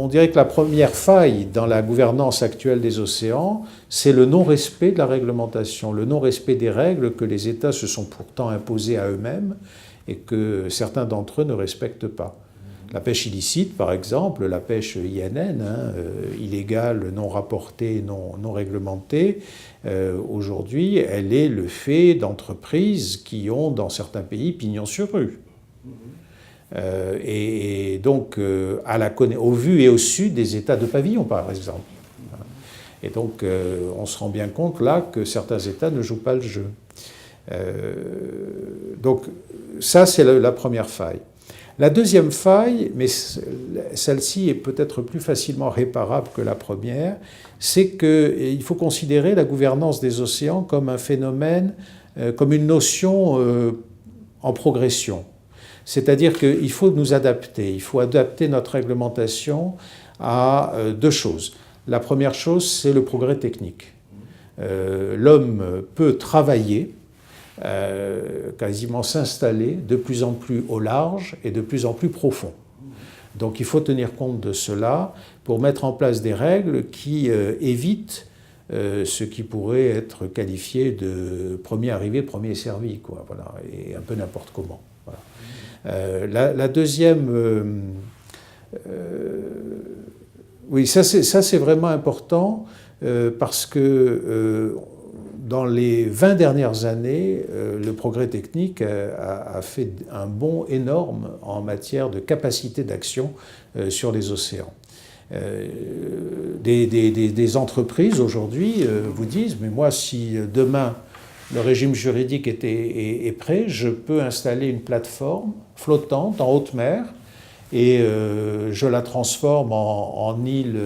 on dirait que la première faille dans la gouvernance actuelle des océans, c'est le non-respect de la réglementation, le non-respect des règles que les États se sont pourtant imposées à eux-mêmes et que certains d'entre eux ne respectent pas. La pêche illicite, par exemple, la pêche INN, illégale, non rapportée, non réglementée, aujourd'hui, elle est le fait d'entreprises qui ont, dans certains pays, pignon sur rue. Et donc, au vu et au su des États de pavillon, par exemple. Et donc, on se rend bien compte, là, que certains États ne jouent pas le jeu. Donc, ça, c'est la première faille. La deuxième faille, mais celle-ci est peut-être plus facilement réparable que la première, c'est qu'il faut considérer la gouvernance des océans comme un phénomène, comme une notion en progression. C'est-à-dire qu'il faut nous adapter, il faut adapter notre réglementation à deux choses. La première chose, c'est le progrès technique. L'homme peut travailler, quasiment s'installer de plus en plus au large et de plus en plus profond. Donc il faut tenir compte de cela pour mettre en place des règles qui évitent ce qui pourrait être qualifié de premier arrivé, premier servi, quoi, voilà, et un peu n'importe comment. Voilà. La deuxième... oui, ça c'est vraiment important parce que dans les 20 dernières années, le progrès technique a fait un bond énorme en matière de capacité d'action sur les océans. Des entreprises aujourd'hui vous disent, mais moi si demain le régime juridique est prêt, je peux installer une plateforme flottante en haute mer et je la transforme en île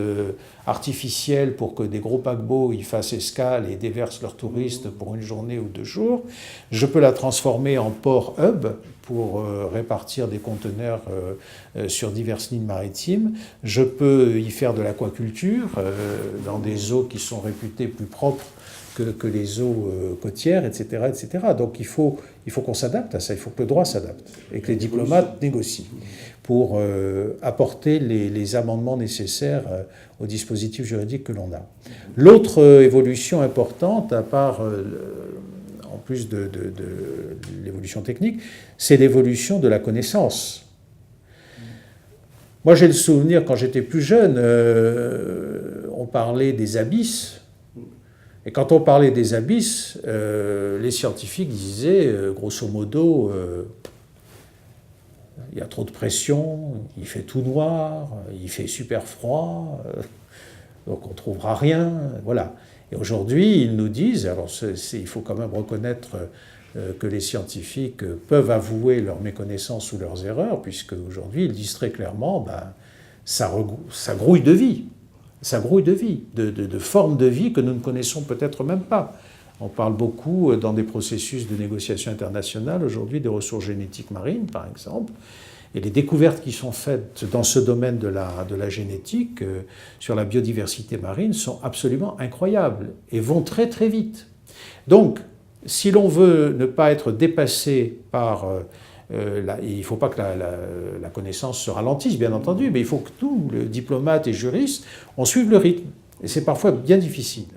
artificielle pour que des gros paquebots y fassent escale et déversent leurs touristes pour une journée ou 2 jours. Je peux la transformer en port hub pour répartir des conteneurs sur diverses lignes maritimes. Je peux y faire de l'aquaculture dans des eaux qui sont réputées plus propres que les eaux côtières, etc., etc. Donc il faut qu'on s'adapte à ça, il faut que le droit s'adapte et que les diplomates négocient pour apporter les amendements nécessaires au dispositif juridique que l'on a. L'autre évolution importante, à part, en plus de l'évolution technique, c'est l'évolution de la connaissance. Moi j'ai le souvenir, quand j'étais plus jeune, on parlait des abysses. Et quand on parlait des abysses, les scientifiques disaient, grosso modo, il y a trop de pression, il fait tout noir, il fait super froid, donc on ne trouvera rien, voilà. Et aujourd'hui, ils nous disent, alors il faut quand même reconnaître que les scientifiques peuvent avouer leurs méconnaissances ou leurs erreurs, puisque aujourd'hui, ils disent très clairement, ça grouille de vie. Ça grouille de vie, de formes de vie que nous ne connaissons peut-être même pas. On parle beaucoup dans des processus de négociation internationale aujourd'hui des ressources génétiques marines, par exemple, et les découvertes qui sont faites dans ce domaine de la génétique sur la biodiversité marine sont absolument incroyables et vont très très vite. Donc, si l'on veut ne pas être dépassé par... il ne faut pas que la connaissance se ralentisse, bien entendu, mais il faut que tous, les diplomates et juristes, on suive le rythme. Et c'est parfois bien difficile.